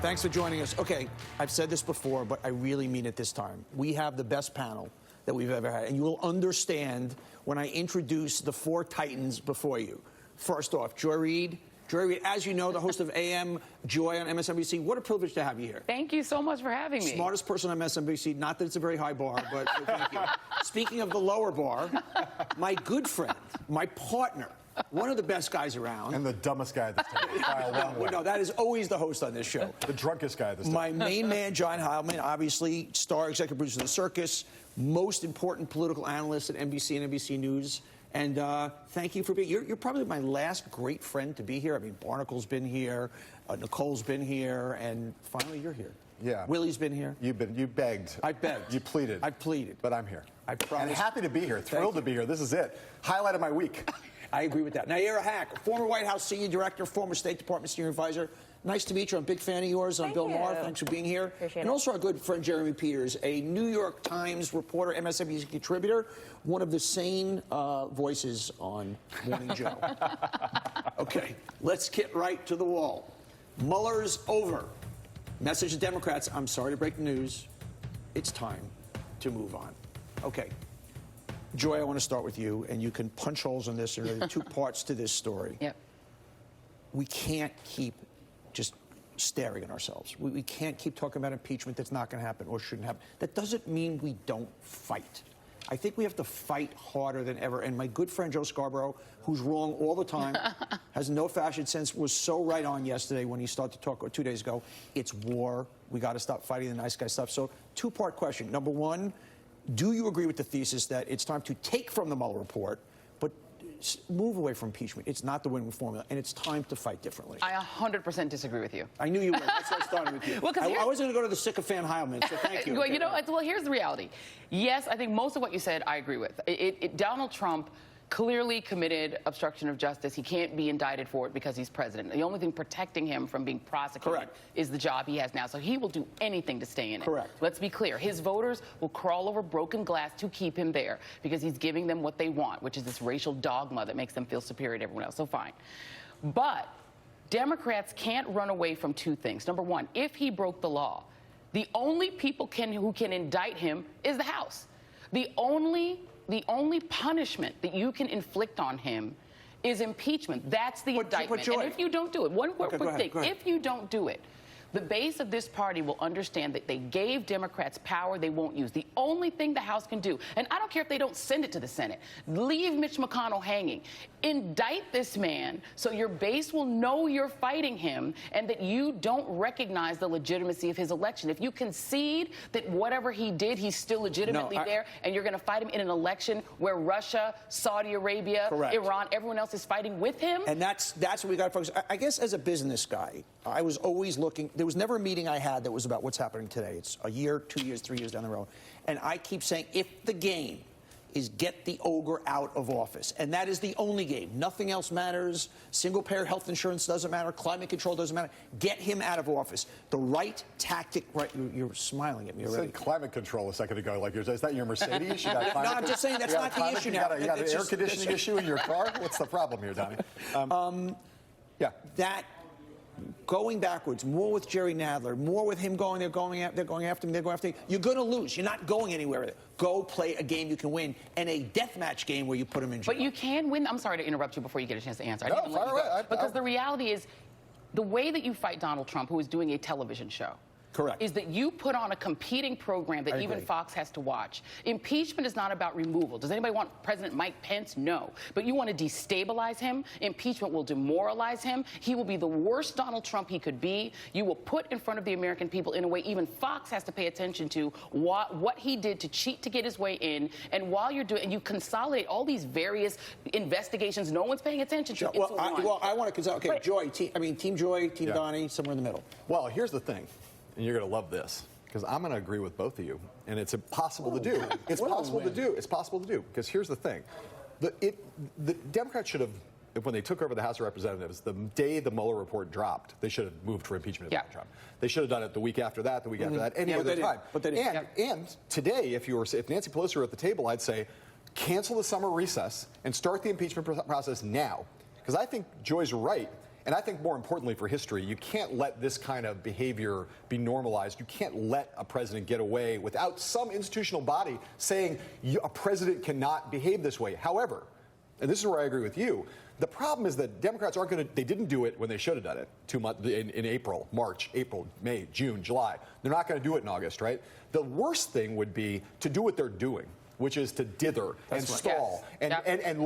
Thanks for joining us. Okay, I've said this before, but I really mean it this time. We have the best panel that we've ever had, and you will understand when I introduce the four titans before you. First off, Joy Reid. Joy Reid, as you know, the host of AM Joy on MSNBC. What a privilege to have you here. Thank you so much for having me. Smartest person on MSNBC. Not that it's a very high bar, but thank you. Speaking of the lower bar, my good friend, my partner, one of the best guys around. And the dumbest guy at this table. No, that is always the host on this show. The drunkest guy at this table. My main man, John Heilemann, obviously star executive producer of the Circus, most important political analyst at NBC and NBC News. And thank you for being here. You're probably my last great friend to be here. I mean, Barnacle's been here, Nicole's been here, and finally you're here. Yeah. Willie's been here. You begged. I begged. You pleaded. I pleaded. But I'm here. I promise. And happy to be here. Thrilled to be here. This is it. Highlight of my week. I agree with that. Nayyera, former White House senior director, former State Department senior advisor. Nice to meet you. I'm a big fan of yours. I'm Bill Maher. Thanks for being here. Appreciate and it. Also our good friend Jeremy Peters, a New York Times reporter, MSNBC contributor, one of the sane voices on Morning Joe. Okay, let's get right to the wall. Mueller's over. Message to Democrats, I'm sorry to break the news. It's time to move on. Okay. Joy, I want to start with you, and you can punch holes in this. There are two parts to this story. Yep. We can't keep just staring at ourselves. We can't keep talking about impeachment that's not going to happen or shouldn't happen. That doesn't mean we don't fight. I think we have to fight harder than ever. And my good friend Joe Scarborough, who's wrong all the time, has no fashion sense, was so right on yesterday when he started to talk, or 2 days ago. It's war. We got to stop fighting the nice guy stuff. So, two-part question. Number one, do you agree with the thesis that it's time to take from the Mueller report, but move away from impeachment? It's not the winning formula, and it's time to fight differently. I 100% disagree with you. I knew you would. That's why I started with you. Well, I wasn't going to go to the sycophant Heilemann, so thank you. Well, you know, well, here's the reality. Yes, I think most of what you said I agree with. Donald Trump clearly committed obstruction of justice. He can't be indicted for it because he's president. The only thing protecting him from being prosecuted is the job he has now. So he will do anything to stay in it. Correct. Let's be clear. His voters will crawl over broken glass to keep him there because he's giving them what they want, which is this racial dogma that makes them feel superior to everyone else. So fine. But Democrats can't run away from two things. Number one, if he broke the law, the only people who can indict him is the House. The only punishment that you can inflict on him is impeachment. That's the indictment. And if you don't do it, one quick thing, if you don't do it, the base of this party will understand that they gave Democrats power they won't use. The only thing the House can do, and I don't care if they don't send it to the Senate, leave Mitch McConnell hanging. Indict this man so your base will know you're fighting him and that you don't recognize the legitimacy of his election. If you concede that whatever he did, he's still legitimately there, and you're going to fight him in an election where Russia, Saudi Arabia, Iran, everyone else is fighting with him. And that's what we got to focus on. I guess as a business guy, I was always looking. There was never a meeting I had that was about what's happening today. It's a year, 2 years, 3 years down the road. And I keep saying, if the game is get the ogre out of office, and that is the only game. Nothing else matters. Single-payer health insurance doesn't matter. Climate control doesn't matter. Get him out of office. The right tactic, you're smiling at me already. You said climate control a second ago. Like, is that your Mercedes? You got no, I'm just saying that's not the issue now. You got an air conditioning issue in your car? What's the problem here, Donny? Yeah. That going backwards, more with Jerry Nadler, more with him going, they're going after him. You're going to lose. You're not going anywhere with it. Go play a game you can win, and a deathmatch game where you put him in jail. But you can win. I'm sorry to interrupt you before you get a chance to answer. No, fire away. Because the reality is, the way that you fight Donald Trump, who is doing a television show, is that you put on a competing program that even Fox has to watch. Impeachment is not about removal. Does anybody want President Mike Pence? No. But you want to destabilize him. Impeachment will demoralize him. He will be the worst Donald Trump he could be. You will put in front of the American people in a way even Fox has to pay attention to what he did to cheat to get his way in. And while you're doing, and you consolidate all these various investigations no one's paying attention to. I want to consolidate. Okay, Joy, Team Joy, Team Donny, somewhere in the middle. Well, here's the thing. And you're going to love this, because I'm going to agree with both of you, and it's impossible to do. It's possible to do. It's possible to do, because here's the thing. The Democrats should have, when they took over the House of Representatives, the day the Mueller report dropped, they should have moved for impeachment of Donald Trump. They should have done it the week after that, the week after that, any other time. But they didn't. And today, if Nancy Pelosi were at the table, I'd say, cancel the summer recess and start the impeachment process now. Because I think Joy's right. And I think more importantly for history, you can't let this kind of behavior be normalized. You can't let a president get away without some institutional body saying a president cannot behave this way. However, and this is where I agree with you, the problem is that Democrats aren't going to, they didn't do it when they should have done it 2 months in April, March, April, May, June, July. They're not going to do it in August, right? The worst thing would be to do what they're doing, which is to dither and stall and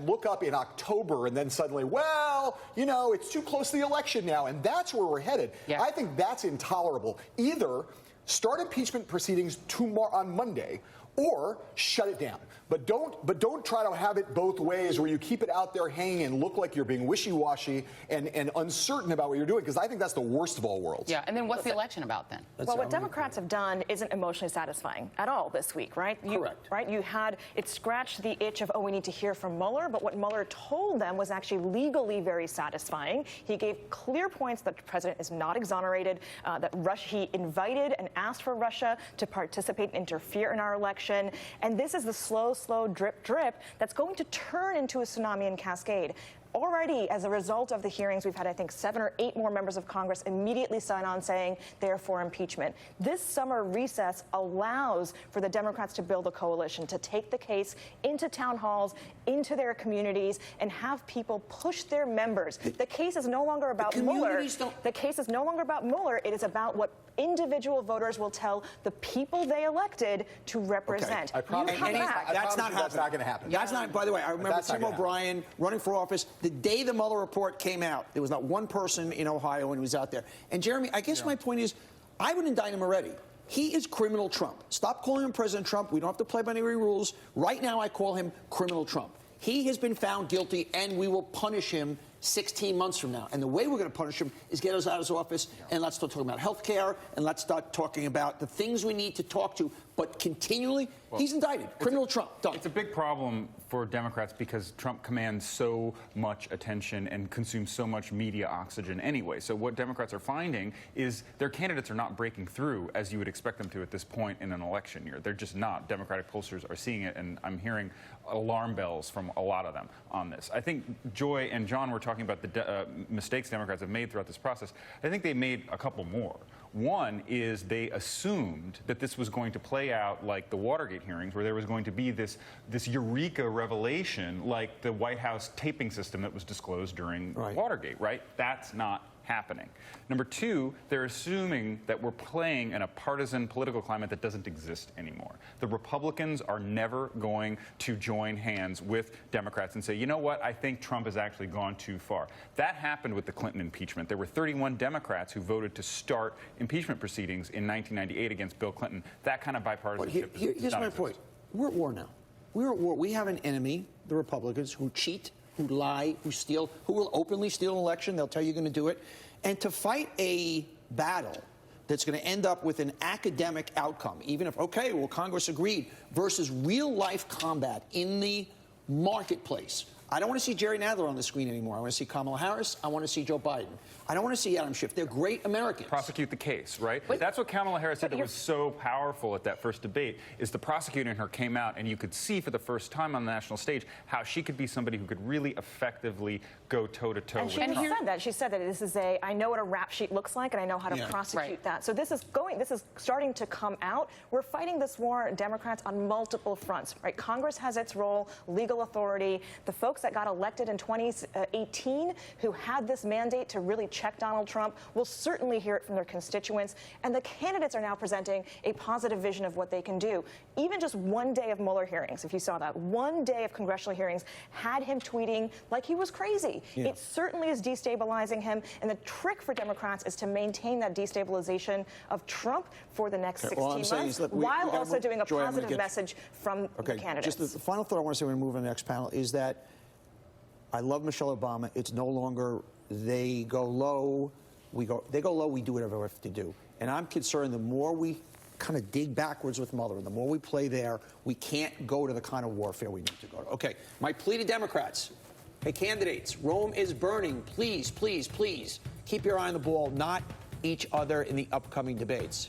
look up in October and then suddenly, well, you know, it's too close to the election now, and that's where we're headed. Yeah. I think that's intolerable. Either start impeachment proceedings tomorrow on Monday, or shut it down. But don't try to have it both ways, where you keep it out there hanging and look like you're being wishy-washy and uncertain about what you're doing, because I think that's the worst of all worlds. Yeah, and then what's the election about then? Well, what Democrats have done isn't emotionally satisfying at all this week, right? Correct. Right? It scratched the itch of, oh, we need to hear from Mueller, but what Mueller told them was actually legally very satisfying. He gave clear points that the president is not exonerated, that he invited and asked for Russia to participate and interfere in our election, and this is the slow drip that's going to turn into a tsunami and cascade. Already, as a result of the hearings, we've had, I think, 7 or 8 more members of Congress immediately sign on saying they're for impeachment. This summer recess allows for the Democrats to build a coalition, to take the case into town halls, into their communities, and have people push their members. The case is no longer about Mueller. The case is no longer about Mueller. It is about what individual voters will tell the people they elected to represent. Okay. I promise that's not going to happen. That's not. By the way, I remember Tim O'Brien running for office. The day the Mueller report came out, there was not one person in Ohio when he was out there. And Jeremy, I guess my point is, I would indict him already. He is criminal Trump. Stop calling him President Trump. We don't have to play by any rules. Right now, I call him criminal Trump. He has been found guilty, and we will punish him 16 months from now. And the way we're going to punish him is get us out of his office, and let's start talking about health care, and let's start talking about the things we need to talk to. But continually, he's indicted. Criminal Trump. Done. It's a big problem for Democrats because Trump commands so much attention and consumes so much media oxygen anyway. So what Democrats are finding is their candidates are not breaking through as you would expect them to at this point in an election year. They're just not. Democratic pollsters are seeing it, and I'm hearing alarm bells from a lot of them on this. I think Joy and John were talking about the mistakes Democrats have made throughout this process. I think they made a couple more. One is they assumed that this was going to play out like the Watergate hearings, where there was going to be this eureka revelation like the White House taping system that was disclosed during Watergate, right? That's not happening. Number two, they're assuming that we're playing in a partisan political climate that doesn't exist anymore. The Republicans are never going to join hands with Democrats and say, you know what, I think Trump has actually gone too far. That happened with the Clinton impeachment. There were 31 Democrats who voted to start impeachment proceedings in 1998 against Bill Clinton. That kind of bipartisanship Here's my point. We're at war now. We're at war. We have an enemy, the Republicans, who cheat, who lie, who steal, who will openly steal an election. They'll tell you you're going to do it. And to fight a battle that's going to end up with an academic outcome, even if, okay, well, Congress agreed, versus real-life combat in the marketplace. I don't want to see Jerry Nadler on the screen anymore. I want to see Kamala Harris. I want to see Joe Biden. I don't want to see Adam Schiff. They're great Americans. Prosecute the case, right? That's what Kamala Harris said that was so powerful at that first debate, is the prosecutor in her came out, and you could see for the first time on the national stage how she could be somebody who could really effectively go toe-to-toe with Trump. And she said that this is I know what a rap sheet looks like, and I know how to prosecute that. So this is starting to come out. We're fighting this war, Democrats, on multiple fronts, right? Congress has its role, legal authority. The folks that got elected in 2018 who had this mandate to really check Donald Trump will certainly hear it from their constituents. And the candidates are now presenting a positive vision of what they can do. Even just one day of Mueller hearings, if you saw that, one day of congressional hearings had him tweeting like he was crazy. Yeah. It certainly is destabilizing him. And the trick for Democrats is to maintain that destabilization of Trump for the next 16 months, while also doing a positive message from the candidates. Just the final thought I want to say when we move on to the next panel is that I love Michelle Obama. It's no longer they go low, we do whatever we have to do. And I'm concerned the more we kind of dig backwards with Mueller, and the more we play there, we can't go to the kind of warfare we need to go to. Okay, my plea to Democrats. Hey, candidates, Rome is burning. Please, please, please keep your eye on the ball, not each other in the upcoming debates.